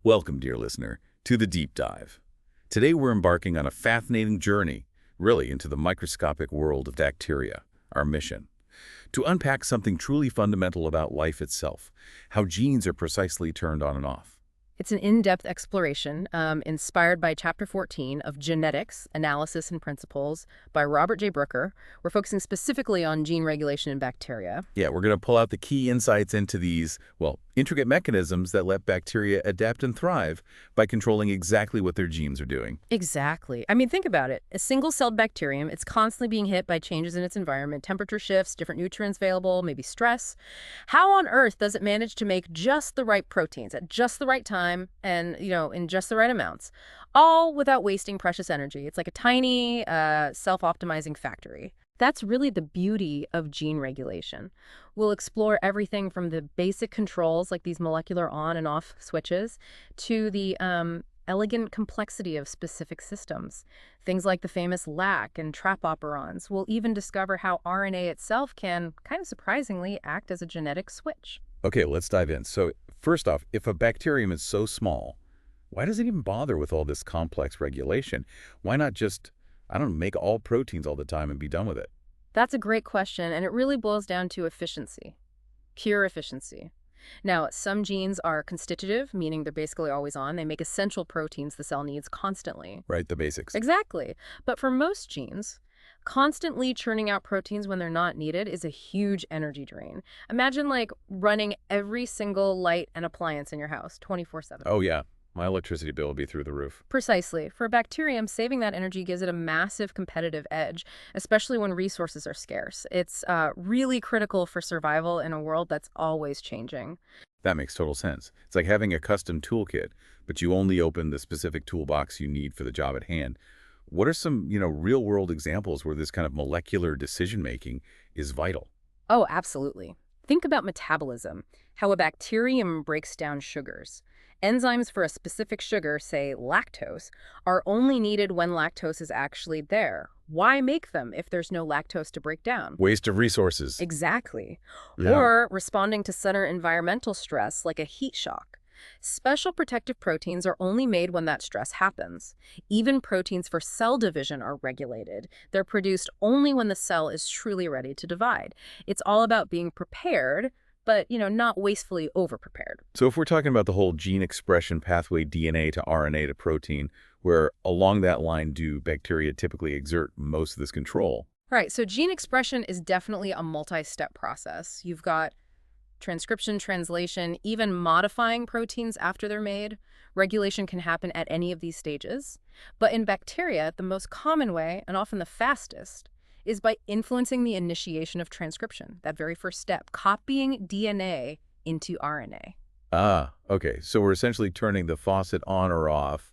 Welcome, dear listener, to the Deep Dive. Today we're embarking on a fascinating journey, really, into the microscopic world of bacteria, our mission. To unpack something truly fundamental about life itself, how genes are precisely turned on and off. It's an in-depth exploration inspired by Chapter 14 of Genetics, Analysis and Principles by Robert J. Brooker. We're focusing specifically on gene regulation in bacteria. Yeah, we're going to pull out the key insights into these, intricate mechanisms that let bacteria adapt and thrive by controlling exactly what their genes are doing. Exactly. I mean, think about it. A single-celled bacterium, it's constantly being hit by changes in its environment, temperature shifts, different nutrients available, maybe stress. How on earth does it manage to make just the right proteins at just the right time and, in just the right amounts, all without wasting precious energy? It's like a tiny, self-optimizing factory. That's really the beauty of gene regulation. We'll explore everything from the basic controls, like these molecular on and off switches, to the elegant complexity of specific systems. Things like the famous LAC and trap operons. We'll even discover how RNA itself can, kind of surprisingly, act as a genetic switch. Okay, let's dive in. So, first off, if a bacterium is so small, why does it even bother with all this complex regulation? Why not just, make all proteins all the time and be done with it? That's a great question, and it really boils down to efficiency, pure efficiency. Now, some genes are constitutive, meaning they're basically always on. They make essential proteins the cell needs constantly. Right, the basics. Exactly. But for most genes, constantly churning out proteins when they're not needed is a huge energy drain. Imagine like running every single light and appliance in your house 24/7. Oh, yeah. My electricity bill will be through the roof. Precisely. For a bacterium, saving that energy gives it a massive competitive edge, especially when resources are scarce. It's really critical for survival in a world that's always changing. That makes total sense. It's like having a custom toolkit, but you only open the specific toolbox you need for the job at hand. What are some, real-world examples where this kind of molecular decision-making is vital? Oh, absolutely. Think about metabolism, how a bacterium breaks down sugars. Enzymes for a specific sugar, say lactose, are only needed when lactose is actually there. Why make them if there's no lactose to break down? Waste of resources. Exactly. Yeah. Or responding to sudden environmental stress like a heat shock. Special protective proteins are only made when that stress happens. Even proteins for cell division are regulated. They're produced only when the cell is truly ready to divide. It's all about being prepared, but, not wastefully over-prepared. So if we're talking about the whole gene expression pathway, DNA to RNA to protein, where along that line do bacteria typically exert most of this control? Right, so gene expression is definitely a multi-step process. You've got transcription, translation, even modifying proteins after they're made. Regulation can happen at any of these stages. But in bacteria, the most common way, and often the fastest, is by influencing the initiation of transcription, that very first step, copying DNA into RNA. Ah, okay. So we're essentially turning the faucet on or off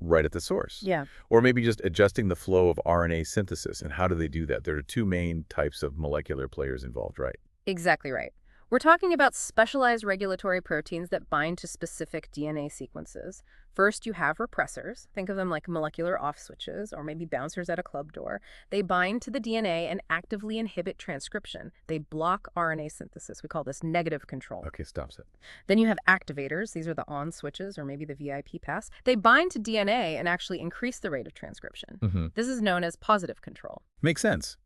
right at the source. Yeah. Or maybe just adjusting the flow of RNA synthesis. And how do they do that? There are two main types of molecular players involved, right? Exactly right. We're talking about specialized regulatory proteins that bind to specific DNA sequences. First, you have repressors. Think of them like molecular off switches or maybe bouncers at a club door. They bind to the DNA and actively inhibit transcription. They block RNA synthesis. We call this negative control. Okay, stops it. Then you have activators. These are the on switches or maybe the VIP pass. They bind to DNA and actually increase the rate of transcription. This is known as positive control. Makes sense.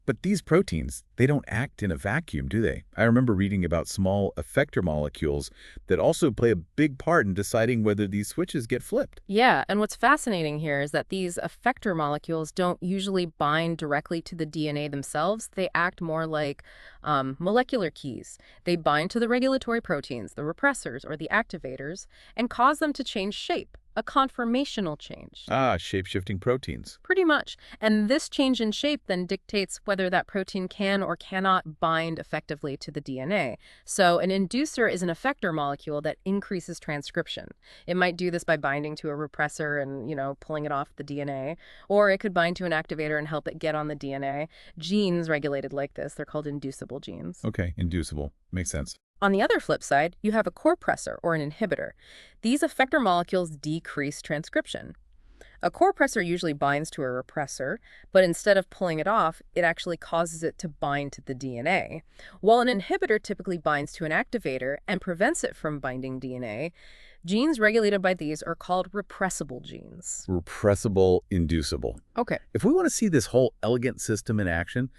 But these proteins, they don't act in a vacuum, do they? I remember reading about small effector molecules that also play a big part in deciding whether these switches get flipped. Yeah, and what's fascinating here is that these effector molecules don't usually bind directly to the DNA themselves. They act more like molecular keys. They bind to the regulatory proteins, the repressors or the activators, and cause them to change shape. A conformational change. Ah, shape-shifting proteins. Pretty much. And this change in shape then dictates whether that protein can or cannot bind effectively to the DNA. So an inducer is an effector molecule that increases transcription. It might do this by binding to a repressor and, pulling it off the DNA. Or it could bind to an activator and help it get on the DNA. Genes regulated like this, they're called inducible genes. Okay, inducible. Makes sense. On the other flip side, you have a copressor or an inhibitor. These effector molecules decrease transcription. A core pressor usually binds to a repressor, but instead of pulling it off, it actually causes it to bind to the DNA. While an inhibitor typically binds to an activator and prevents it from binding DNA, genes regulated by these are called repressible genes. Repressible, inducible. Okay. If we want to see this whole elegant system in action,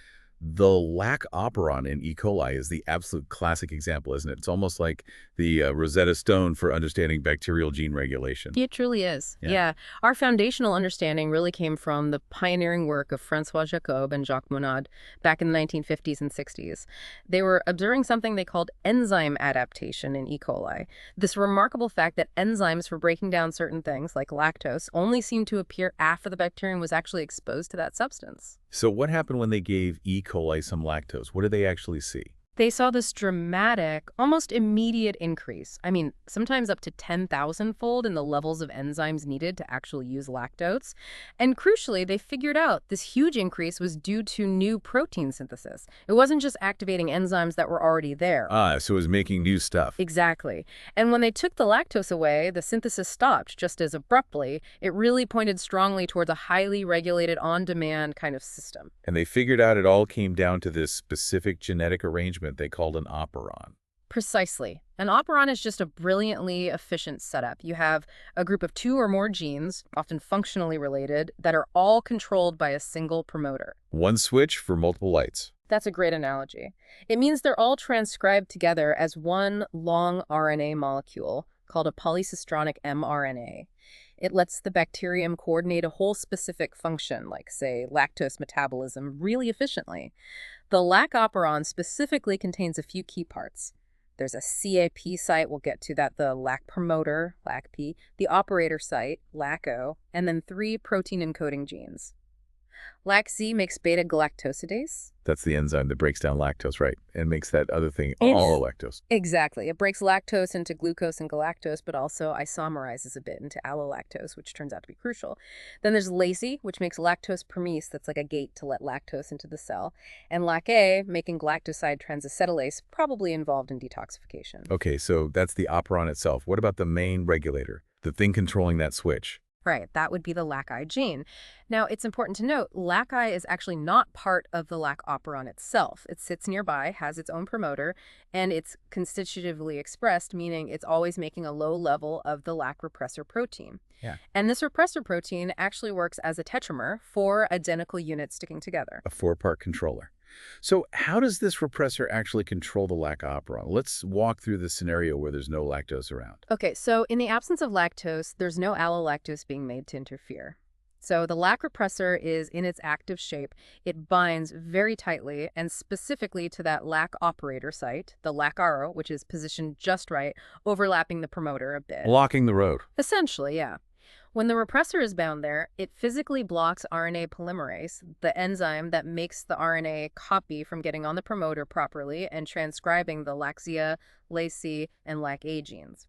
the lac operon in E. coli is the absolute classic example, isn't it? It's almost like the Rosetta Stone for understanding bacterial gene regulation. It truly is. Yeah. Yeah. Our foundational understanding really came from the pioneering work of Francois Jacob and Jacques Monod back in the 1950s and 60s. They were observing something they called enzyme adaptation in E. coli. This remarkable fact that enzymes for breaking down certain things, like lactose, only seemed to appear after the bacterium was actually exposed to that substance. So what happened when they gave E. coli some lactose? What did they actually see? They saw this dramatic, almost immediate increase. I mean, sometimes up to 10,000-fold in the levels of enzymes needed to actually use lactose. And crucially, they figured out this huge increase was due to new protein synthesis. It wasn't just activating enzymes that were already there. So it was making new stuff. Exactly. And when they took the lactose away, the synthesis stopped just as abruptly. It really pointed strongly towards a highly regulated, on-demand kind of system. And they figured out it all came down to this specific genetic arrangement they called an operon. Precisely. An operon is just a brilliantly efficient setup. You have a group of 2 or more genes, often functionally related, that are all controlled by a single promoter. One switch for multiple lights. That's a great analogy. It means they're all transcribed together as one long RNA molecule called a polycistronic mRNA. It lets the bacterium coordinate a whole specific function, like, say, lactose metabolism, really efficiently. The lac operon specifically contains a few key parts. There's a CAP site, we'll get to that, the lac promoter, LACP, the operator site, LACO, and then 3 protein encoding genes. LAC-Z makes beta-galactosidase. That's the enzyme that breaks down lactose, right? And makes that other thing all lactose. Exactly. It breaks lactose into glucose and galactose, but also isomerizes a bit into allolactose, which turns out to be crucial. Then there's LAC, which makes lactose permese, that's like a gate to let lactose into the cell. And LAC-A, making galactoside transacetylase, probably involved in detoxification. Okay, so that's the operon itself. What about the main regulator, the thing controlling that switch? Right, that would be the LAC-I gene. Now, it's important to note, LAC-I is actually not part of the lac operon itself. It sits nearby, has its own promoter, and it's constitutively expressed, meaning it's always making a low level of the lac repressor protein. Yeah. And this repressor protein actually works as a tetramer, 4 identical units sticking together. A 4-part controller. So how does this repressor actually control the lac operon? Let's walk through the scenario where there's no lactose around. Okay, so in the absence of lactose, there's no allolactose being made to interfere. So the lac repressor is in its active shape. It binds very tightly and specifically to that lac operator site, the LAC-RO, which is positioned just right, overlapping the promoter a bit. Blocking the road. Essentially, yeah. When the repressor is bound there, it physically blocks RNA polymerase, the enzyme that makes the RNA copy from getting on the promoter properly and transcribing the LAC-ZA, LAC, and LAC-A genes.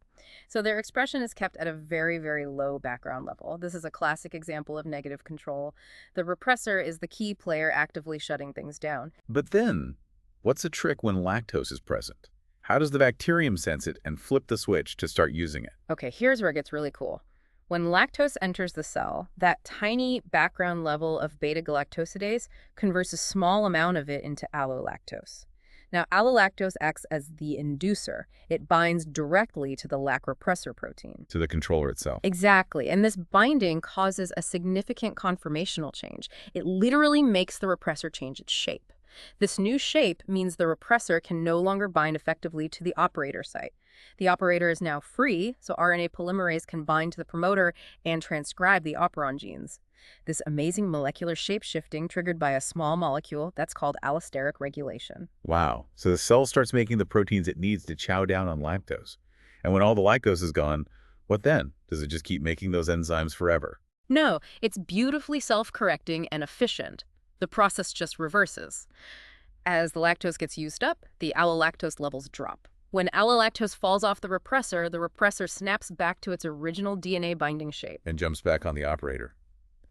So their expression is kept at a very, very low background level. This is a classic example of negative control. The repressor is the key player actively shutting things down. But then, what's the trick when lactose is present? How does the bacterium sense it and flip the switch to start using it? Okay, here's where it gets really cool. When lactose enters the cell, that tiny background level of beta-galactosidase converts a small amount of it into allolactose. Now, allolactose acts as the inducer. It binds directly to the lac repressor protein. To the controller itself. Exactly, and this binding causes a significant conformational change. It literally makes the repressor change its shape. This new shape means the repressor can no longer bind effectively to the operator site. The operator is now free, so RNA polymerase can bind to the promoter and transcribe the operon genes. This amazing molecular shape-shifting triggered by a small molecule, that's called allosteric regulation. Wow. So the cell starts making the proteins it needs to chow down on lactose. And when all the lactose is gone, what then? Does it just keep making those enzymes forever? No, it's beautifully self-correcting and efficient. The process just reverses. As the lactose gets used up, the allolactose levels drop. When allolactose falls off the repressor snaps back to its original DNA binding shape. And jumps back on the operator.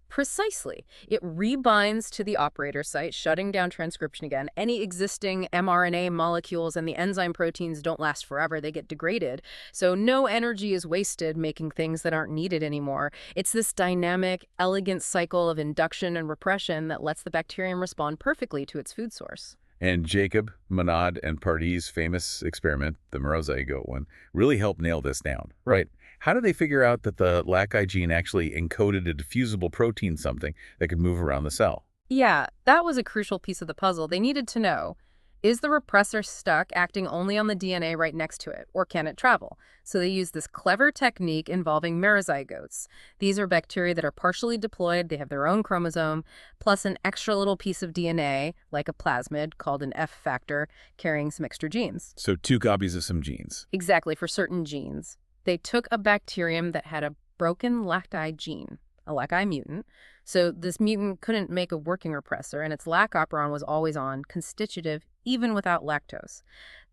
Precisely. It rebinds to the operator site, shutting down transcription again. Any existing mRNA molecules and the enzyme proteins don't last forever. They get degraded. So no energy is wasted making things that aren't needed anymore. It's this dynamic, elegant cycle of induction and repression that lets the bacterium respond perfectly to its food source. And Jacob, Monod, and Pardee's famous experiment, the monozygote one, really helped nail this down, right? How did they figure out that the LAC gene actually encoded a diffusible protein something that could move around the cell? Yeah, that was a crucial piece of the puzzle. They needed to know, is the repressor stuck acting only on the DNA right next to it, or can it travel? So they used this clever technique involving merozygotes. These are bacteria that are partially diploid, they have their own chromosome, plus an extra little piece of DNA, like a plasmid, called an F factor, carrying some extra genes. So 2 copies of some genes. Exactly, for certain genes. They took a bacterium that had a broken LAC gene, a LAC mutant. So this mutant couldn't make a working repressor, and its LAC operon was always on, constitutive, even without lactose.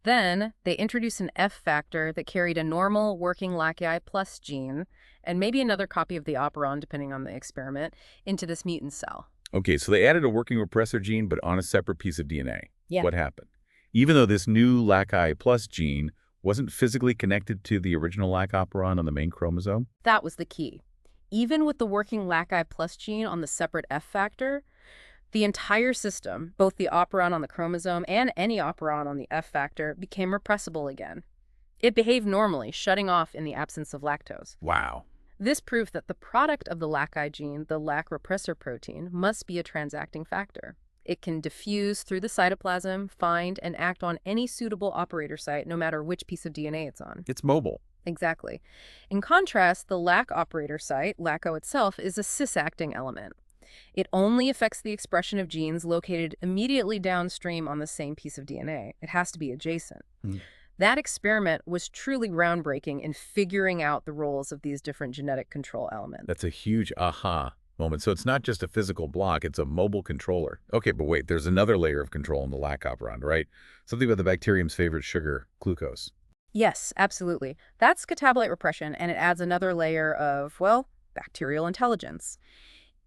Then they introduced an F factor that carried a normal working LACI plus gene, and maybe another copy of the operon, depending on the experiment, into this mutant cell. Okay, so they added a working repressor gene, but on a separate piece of DNA. Yeah. What happened? Even though this new LACI plus gene wasn't physically connected to the original LAC operon on the main chromosome? That was the key. Even with the working LACI plus gene on the separate F factor, the entire system, both the operon on the chromosome and any operon on the F factor, became repressible again. It behaved normally, shutting off in the absence of lactose. Wow. This proved that the product of the LACI gene, the LAC repressor protein, must be a transacting factor. It can diffuse through the cytoplasm, find, and act on any suitable operator site, no matter which piece of DNA it's on. It's mobile. Exactly. In contrast, the LAC operator site, LACO itself, is a cis-acting element. It only affects the expression of genes located immediately downstream on the same piece of DNA. It has to be adjacent. That experiment was truly groundbreaking in figuring out the roles of these different genetic control elements. That's a huge aha moment. So it's not just a physical block, it's a mobile controller. Okay, but wait, there's another layer of control in the LAC operon, right? Something about the bacterium's favorite sugar, glucose. Yes, absolutely. That's catabolite repression, and it adds another layer of, well, bacterial intelligence.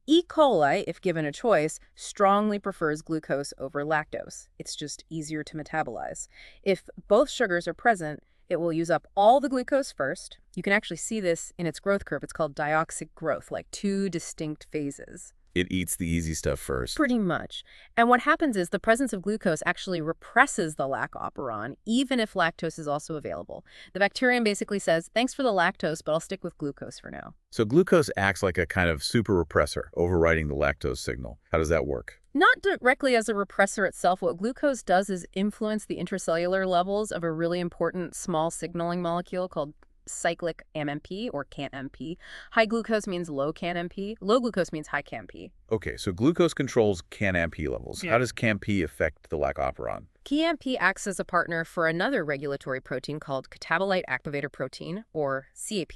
E. coli, if given a choice, strongly prefers glucose over lactose. It's just easier to metabolize. If both sugars are present, it will use up all the glucose first. You can actually see this in its growth curve. It's called dioxic growth, like 2 distinct phases. It eats the easy stuff first. Pretty much. And what happens is the presence of glucose actually represses the LAC operon, even if lactose is also available. The bacterium basically says, thanks for the lactose, but I'll stick with glucose for now. So glucose acts like a kind of super repressor, overriding the lactose signal. How does that work? Not directly as a repressor itself. What glucose does is influence the intracellular levels of a really important small signaling molecule called cyclic AMP or CANMP. High glucose means low CANMP. Low glucose means high CAMP. Okay, so glucose controls CANMP levels. Yeah. How does CAMP affect the LAC operon? CAMP acts as a partner for another regulatory protein called catabolite activator protein, or CAP.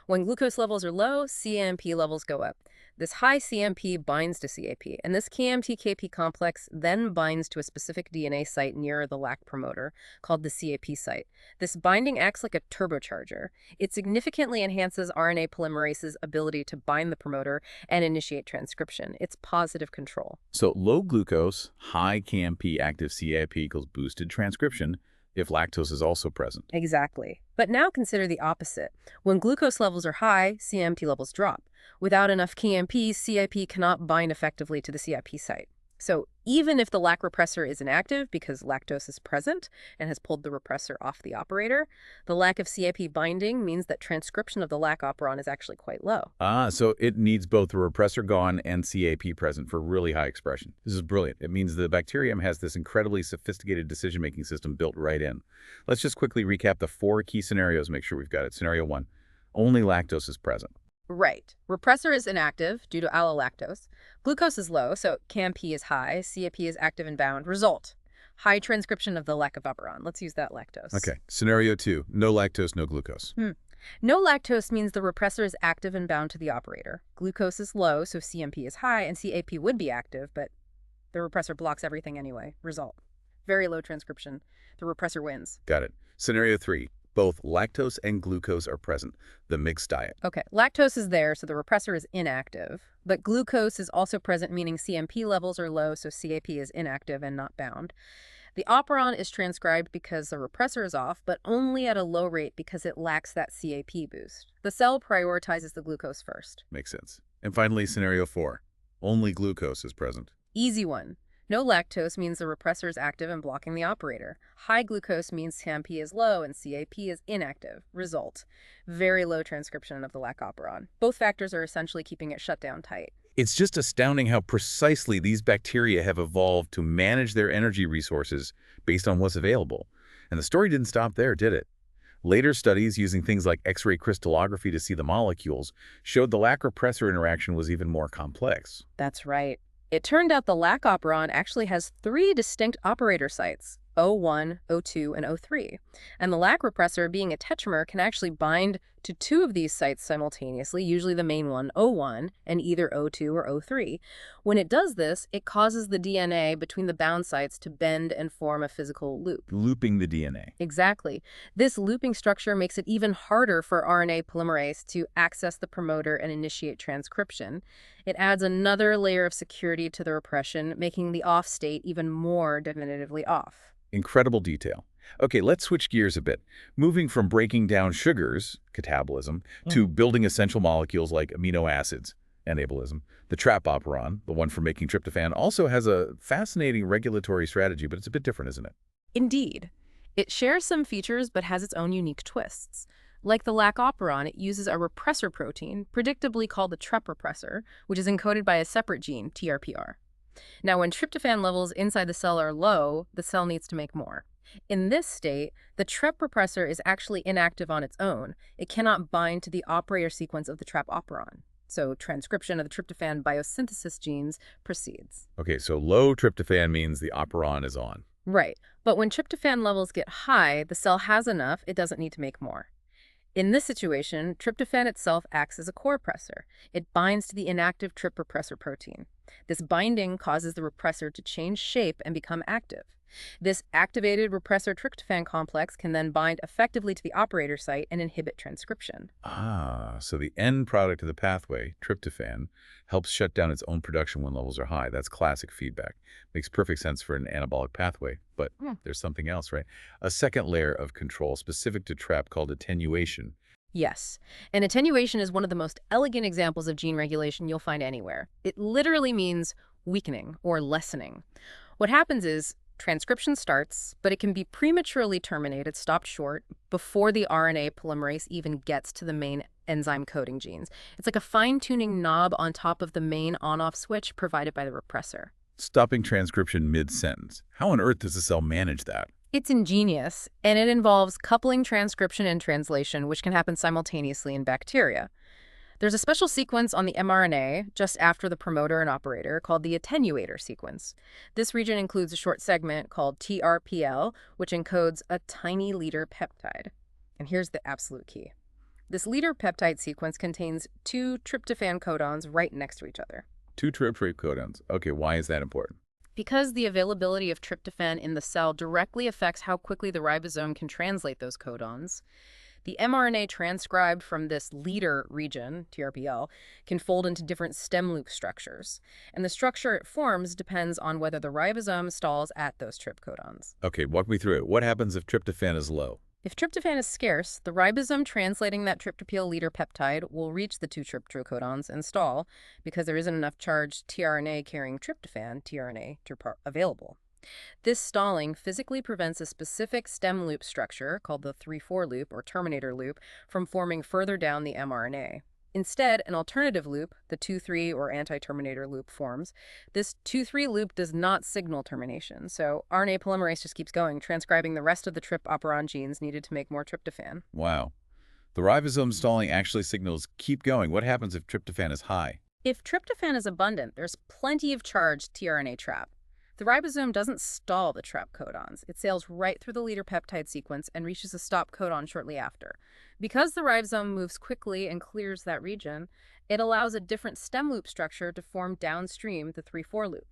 When glucose levels are low, CAMP levels go up. This high CAMP binds to CAP, and this CAMP-CAP complex then binds to a specific DNA site near the LAC promoter, called the CAP site. This binding acts like a turbocharger. It significantly enhances RNA polymerase's ability to bind the promoter and initiate transcription. It's positive control. So low glucose, high CAMP active CAP equals boosted transcription if lactose is also present. Exactly. But now consider the opposite. When glucose levels are high, CAMP levels drop. Without enough CAMP, CAP cannot bind effectively to the CAP site. So even if the LAC repressor is inactive because lactose is present and has pulled the repressor off the operator, the lack of CAP binding means that transcription of the LAC operon is actually quite low. So it needs both the repressor gone and CAP present for really high expression. This is brilliant. It means the bacterium has this incredibly sophisticated decision-making system built right in. Let's just quickly recap the 4 key scenarios, make sure we've got it. Scenario 1, only lactose is present. Right. Repressor is inactive due to allolactose. Glucose is low, so CAMP is high. CAP is active and bound. Result: high transcription of the LAC of operon. Let's use that lactose. Okay. Scenario 2, no lactose, no glucose. No lactose means the repressor is active and bound to the operator. Glucose is low, so CMP is high, and CAP would be active, but the repressor blocks everything anyway. Result: very low transcription. The repressor wins. Got it. Scenario 3, Both lactose and glucose are present, the mixed diet. Okay, lactose is there, so the repressor is inactive. But glucose is also present, meaning CMP levels are low, so CAP is inactive and not bound. The operon is transcribed because the repressor is off, but only at a low rate because it lacks that CAP boost. The cell prioritizes the glucose first. Makes sense. And finally, scenario 4. Only glucose is present. Easy one. No lactose means the repressor is active and blocking the operator. High glucose means CMP is low and CAP is inactive. Result: very low transcription of the lac operon. Both factors are essentially keeping it shut down tight. It's just astounding how precisely these bacteria have evolved to manage their energy resources based on what's available. And the story didn't stop there, did it? Later studies using things like X-ray crystallography to see the molecules showed the lac-repressor interaction was even more complex. That's right. It turned out the lac operon actually has 3 distinct operator sites, O1, O2, and O3. And the lac repressor, being a tetramer, can actually bind to 2 of these sites simultaneously, usually the main one, O1, and either O2 or O3. When it does this, it causes the DNA between the bound sites to bend and form a physical loop. Looping the DNA. Exactly. This looping structure makes it even harder for RNA polymerase to access the promoter and initiate transcription. It adds another layer of security to the repression, making the off state even more definitively off. Incredible detail. Okay, let's switch gears a bit. Moving from breaking down sugars, catabolism, to building essential molecules like amino acids, anabolism. The trap operon, the one for making tryptophan, also has a fascinating regulatory strategy, but it's a bit different, isn't it? Indeed. It shares some features but has its own unique twists. Like the lac operon, it uses a repressor protein, predictably called the TREP repressor, which is encoded by a separate gene, TRPR. Now, when tryptophan levels inside the cell are low, the cell needs to make more. In this state, the TREP repressor is actually inactive on its own. It cannot bind to the operator sequence of the trap operon. So transcription of the tryptophan biosynthesis genes proceeds. Okay, so low tryptophan means the operon is on. Right. But when tryptophan levels get high, the cell has enough, it doesn't need to make more. In this situation, tryptophan itself acts as a co-repressor. It binds to the inactive TRIP repressor protein. This binding causes the repressor to change shape and become active. This activated repressor tryptophan complex can then bind effectively to the operator site and inhibit transcription. Ah, so the end product of the pathway, tryptophan, helps shut down its own production when levels are high. That's classic feedback. Makes perfect sense for an anabolic pathway, but there's something else, right? A second layer of control specific to TRAP called attenuation. Yes, and attenuation is one of the most elegant examples of gene regulation you'll find anywhere. It literally means weakening or lessening. What happens is transcription starts, but it can be prematurely terminated, stopped short, before the RNA polymerase even gets to the main enzyme coding genes. It's like a fine-tuning knob on top of the main on-off switch provided by the repressor. Stopping transcription mid-sentence. How on earth does a cell manage that? It's ingenious, and it involves coupling transcription and translation, which can happen simultaneously in bacteria. There's a special sequence on the mRNA just after the promoter and operator called the attenuator sequence. This region includes a short segment called TRPL, which encodes a tiny leader peptide. And here's the absolute key. This leader peptide sequence contains 2 tryptophan codons right next to each other. 2 tryptophan codons. Okay, why is that important? Because the availability of tryptophan in the cell directly affects how quickly the ribosome can translate those codons. The mRNA transcribed from this leader region, TRPL, can fold into different stem loop structures. And the structure it forms depends on whether the ribosome stalls at those TRIP codons. Okay, walk me through it. What happens if tryptophan is low? If tryptophan is scarce, the ribosome translating that tryptopyl leader peptide will reach the 2 tryptocodons and stall because there isn't enough charged tRNA carrying tryptophan, tRNA, available. This stalling physically prevents a specific stem loop structure, called the 3,4 loop or terminator loop, from forming further down the mRNA. Instead, an alternative loop, the 2,3 or anti-terminator loop, forms. This 2,3 loop does not signal termination, so RNA polymerase just keeps going, transcribing the rest of the TRIP operon genes needed to make more tryptophan. Wow. The ribosome stalling actually signals keep going. What happens if tryptophan is high? If tryptophan is abundant, there's plenty of charged tRNA trap. The ribosome doesn't stall the trap codons. It sails right through the leader peptide sequence and reaches a stop codon shortly after. Because the ribosome moves quickly and clears that region, it allows a different stem loop structure to form downstream the 3,4 loop.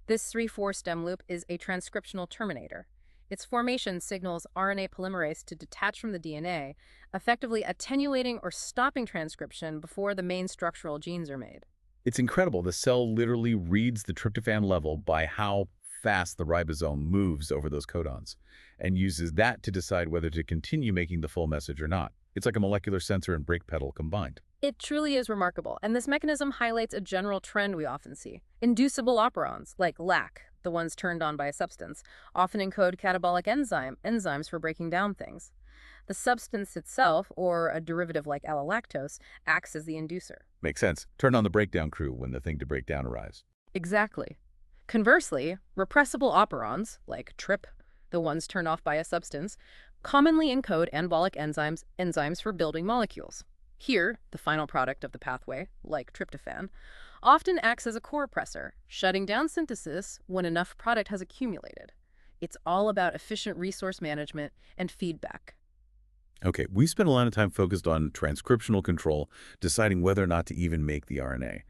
This 3,4 stem loop is a transcriptional terminator. Its formation signals RNA polymerase to detach from the DNA, effectively attenuating or stopping transcription before the main structural genes are made. It's incredible. The cell literally reads the tryptophan level by how fast the ribosome moves over those codons and uses that to decide whether to continue making the full message or not. It's like a molecular sensor and brake pedal combined. It truly is remarkable, and this mechanism highlights a general trend we often see. Inducible operons, like LAC, the ones turned on by a substance, often encode catabolic enzymes for breaking down things. The substance itself, or a derivative like allolactose, acts as the inducer. Makes sense. Turn on the breakdown crew when the thing to break down arrives. Exactly. Conversely, repressible operons, like TRIP, the ones turned off by a substance, commonly encode anabolic enzymes for building molecules. Here, the final product of the pathway, like tryptophan, often acts as a core oppressor, shutting down synthesis when enough product has accumulated. It's all about efficient resource management and feedback. Okay, we spent a lot of time focused on transcriptional control, deciding whether or not to even make the RNA.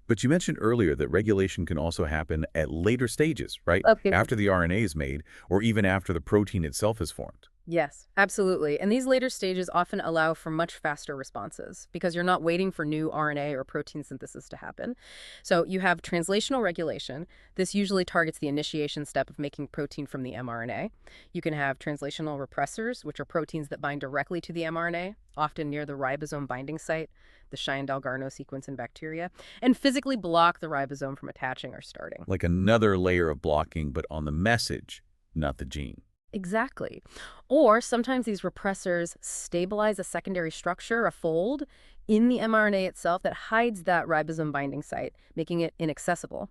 But you mentioned earlier that regulation can also happen at later stages, right? Okay. After the RNA is made, or even after the protein itself is formed. Yes, absolutely. And these later stages often allow for much faster responses because you're not waiting for new RNA or protein synthesis to happen. So you have translational regulation. This usually targets the initiation step of making protein from the mRNA. You can have translational repressors, which are proteins that bind directly to the mRNA, often near the ribosome binding site, the Cheyenne-Dalgarno sequence in bacteria, and physically block the ribosome from attaching or starting. Like another layer of blocking, but on the message, not the gene. Exactly. Or sometimes these repressors stabilize a secondary structure, a fold, in the mRNA itself that hides that ribosome binding site, making it inaccessible.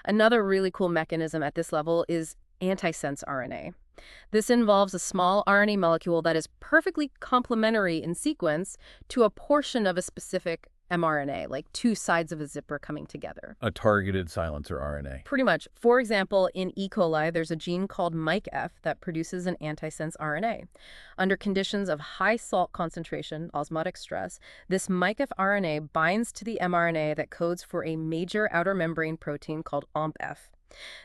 Another really cool mechanism at this level is antisense RNA. This involves a small RNA molecule that is perfectly complementary in sequence to a portion of a specific mRNA, like two sides of a zipper coming together. A targeted silencer RNA. Pretty much. For example, in E. coli, there's a gene called MICF that produces an antisense RNA. Under conditions of high salt concentration, osmotic stress, this MICF RNA binds to the mRNA that codes for a major outer membrane protein called OMP-F.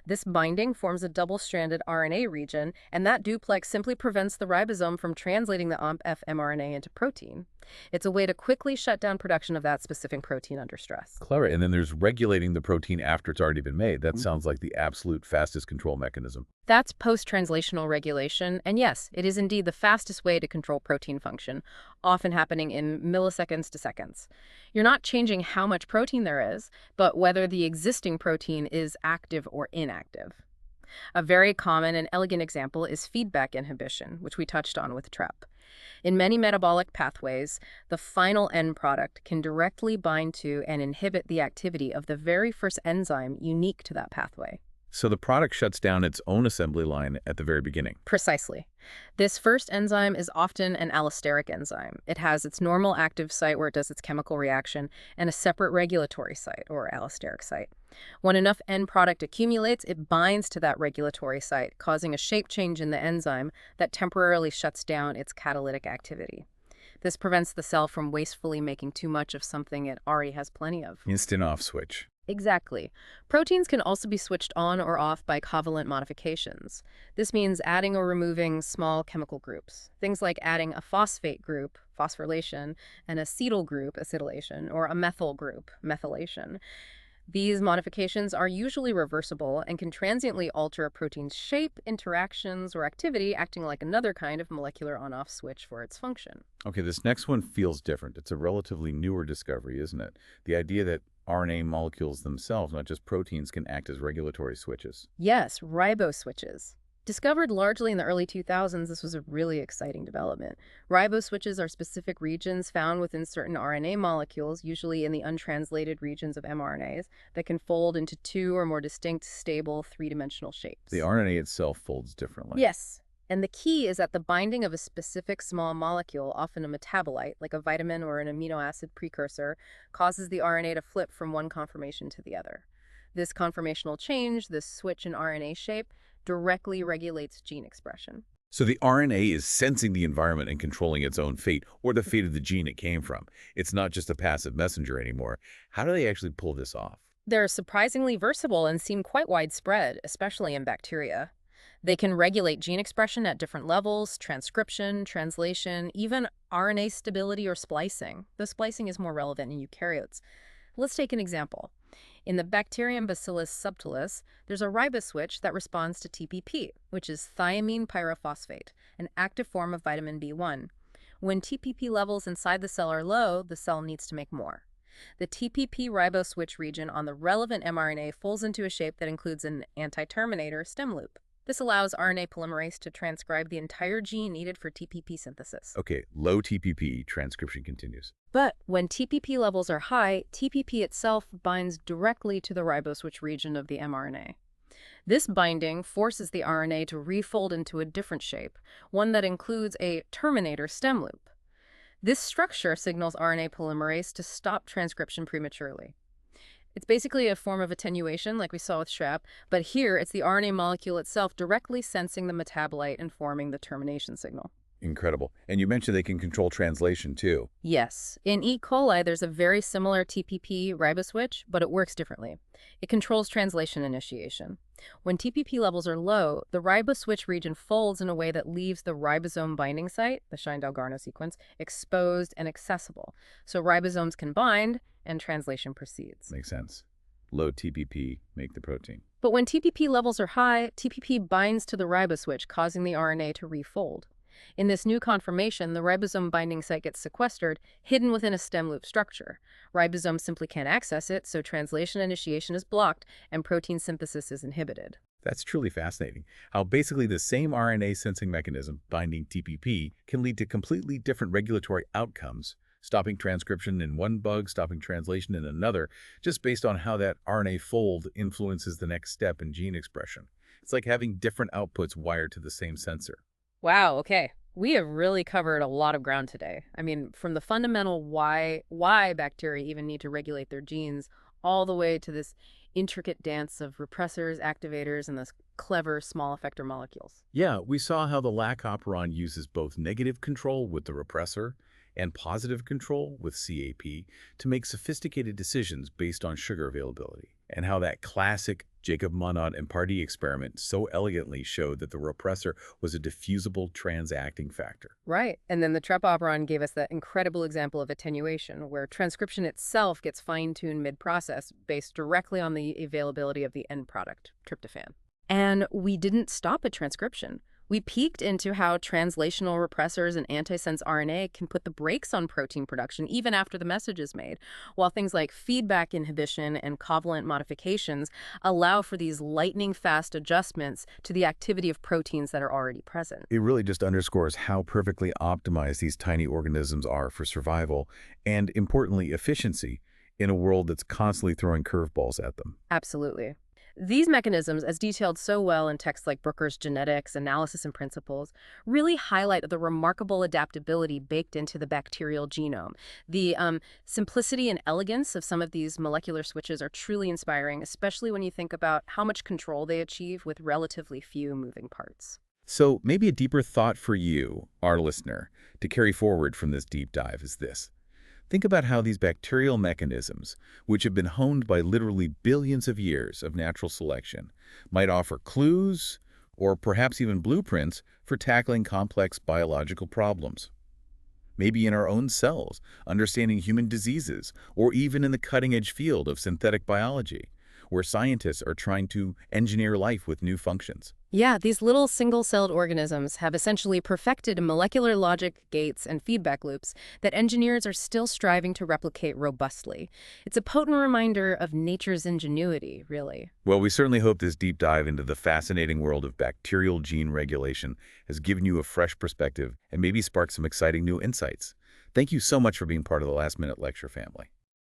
This binding forms a double-stranded RNA region, and that duplex simply prevents the ribosome from translating the OMP-F mRNA into protein. It's a way to quickly shut down production of that specific protein under stress. Clever. And then there's regulating the protein after it's already been made. That sounds like the absolute fastest control mechanism. That's post-translational regulation, and yes, it is indeed the fastest way to control protein function, often happening in milliseconds to seconds. You're not changing how much protein there is, but whether the existing protein is active or inactive. A very common and elegant example is feedback inhibition, which we touched on with TREP. In many metabolic pathways, the final end product can directly bind to and inhibit the activity of the very first enzyme unique to that pathway. So the product shuts down its own assembly line at the very beginning. Precisely. This first enzyme is often an allosteric enzyme. It has its normal active site where it does its chemical reaction and a separate regulatory site, or allosteric site. When enough end product accumulates, it binds to that regulatory site, causing a shape change in the enzyme that temporarily shuts down its catalytic activity. This prevents the cell from wastefully making too much of something it already has plenty of. Instant off switch. Exactly. Proteins can also be switched on or off by covalent modifications. This means adding or removing small chemical groups. Things like adding a phosphate group, phosphorylation, an acetyl group, acetylation, or a methyl group, methylation. These modifications are usually reversible and can transiently alter a protein's shape, interactions, or activity, acting like another kind of molecular on-off switch for its function. Okay, this next one feels different. It's a relatively newer discovery, isn't it? The idea that RNA molecules themselves, not just proteins, can act as regulatory switches. Yes, riboswitches. Discovered largely in the early 2000s, this was a really exciting development. Riboswitches are specific regions found within certain RNA molecules, usually in the untranslated regions of mRNAs, that can fold into two or more distinct, stable, three-dimensional shapes. The RNA itself folds differently. Yes. And the key is that the binding of a specific small molecule, often a metabolite, like a vitamin or an amino acid precursor, causes the RNA to flip from one conformation to the other. This conformational change, this switch in RNA shape, directly regulates gene expression. So the RNA is sensing the environment and controlling its own fate, or the fate of the gene it came from. It's not just a passive messenger anymore. How do they actually pull this off? They're surprisingly versatile and seem quite widespread, especially in bacteria. They can regulate gene expression at different levels, transcription, translation, even RNA stability or splicing. The splicing is more relevant in eukaryotes. Let's take an example. In the bacterium Bacillus subtilis, there's a riboswitch that responds to TPP, which is thiamine pyrophosphate, an active form of vitamin B1. When TPP levels inside the cell are low, the cell needs to make more. The TPP riboswitch region on the relevant mRNA folds into a shape that includes an anti-terminator stem loop. This allows RNA polymerase to transcribe the entire gene needed for TPP synthesis. Okay, low TPP, transcription continues. But when TPP levels are high, TPP itself binds directly to the riboswitch region of the mRNA. This binding forces the RNA to refold into a different shape, one that includes a terminator stem loop. This structure signals RNA polymerase to stop transcription prematurely. It's basically a form of attenuation, like we saw with Strep, but here it's the RNA molecule itself directly sensing the metabolite and forming the termination signal. Incredible. And you mentioned they can control translation too. Yes. In E. coli, there's a very similar TPP riboswitch, but it works differently. It controls translation initiation. When TPP levels are low, the riboswitch region folds in a way that leaves the ribosome binding site, the Shine-Dalgarno sequence, exposed and accessible. So ribosomes can bind and translation proceeds. Makes sense. Low TPP make the protein. But when TPP levels are high, TPP binds to the riboswitch, causing the RNA to refold. In this new conformation, the ribosome binding site gets sequestered, hidden within a stem loop structure. Ribosomes simply can't access it, so translation initiation is blocked and protein synthesis is inhibited. That's truly fascinating. How basically the same RNA sensing mechanism, binding TPP, can lead to completely different regulatory outcomes, stopping transcription in one bug, stopping translation in another, just based on how that RNA fold influences the next step in gene expression. It's like having different outputs wired to the same sensor. Wow, okay. We have really covered a lot of ground today. I mean, from the fundamental why bacteria even need to regulate their genes, all the way to this intricate dance of repressors, activators, and this clever small effector molecules. Yeah, we saw how the lac operon uses both negative control with the repressor and positive control with CAP to make sophisticated decisions based on sugar availability, and how that classic Jacob-Monod and Pardee experiment so elegantly showed that the repressor was a diffusible transacting factor. Right, and then the trepoperon gave us that incredible example of attenuation, where transcription itself gets fine-tuned mid-process based directly on the availability of the end product, tryptophan. And we didn't stop at transcription. We peeked into how translational repressors and antisense RNA can put the brakes on protein production even after the message is made, while things like feedback inhibition and covalent modifications allow for these lightning-fast adjustments to the activity of proteins that are already present. It really just underscores how perfectly optimized these tiny organisms are for survival and, importantly, efficiency in a world that's constantly throwing curveballs at them. Absolutely. These mechanisms, as detailed so well in texts like Brooker's Genetics, Analysis and Principles, really highlight the remarkable adaptability baked into the bacterial genome. The simplicity and elegance of some of these molecular switches are truly inspiring, especially when you think about how much control they achieve with relatively few moving parts. So maybe a deeper thought for you, our listener, to carry forward from this deep dive is this. Think about how these bacterial mechanisms, which have been honed by literally billions of years of natural selection, might offer clues or perhaps even blueprints for tackling complex biological problems. Maybe in our own cells, understanding human diseases, or even in the cutting-edge field of synthetic biology, where scientists are trying to engineer life with new functions. Yeah, these little single-celled organisms have essentially perfected molecular logic gates and feedback loops that engineers are still striving to replicate robustly. It's a potent reminder of nature's ingenuity, really. Well, we certainly hope this deep dive into the fascinating world of bacterial gene regulation has given you a fresh perspective and maybe sparked some exciting new insights. Thank you so much for being part of the Last Minute Lecture family.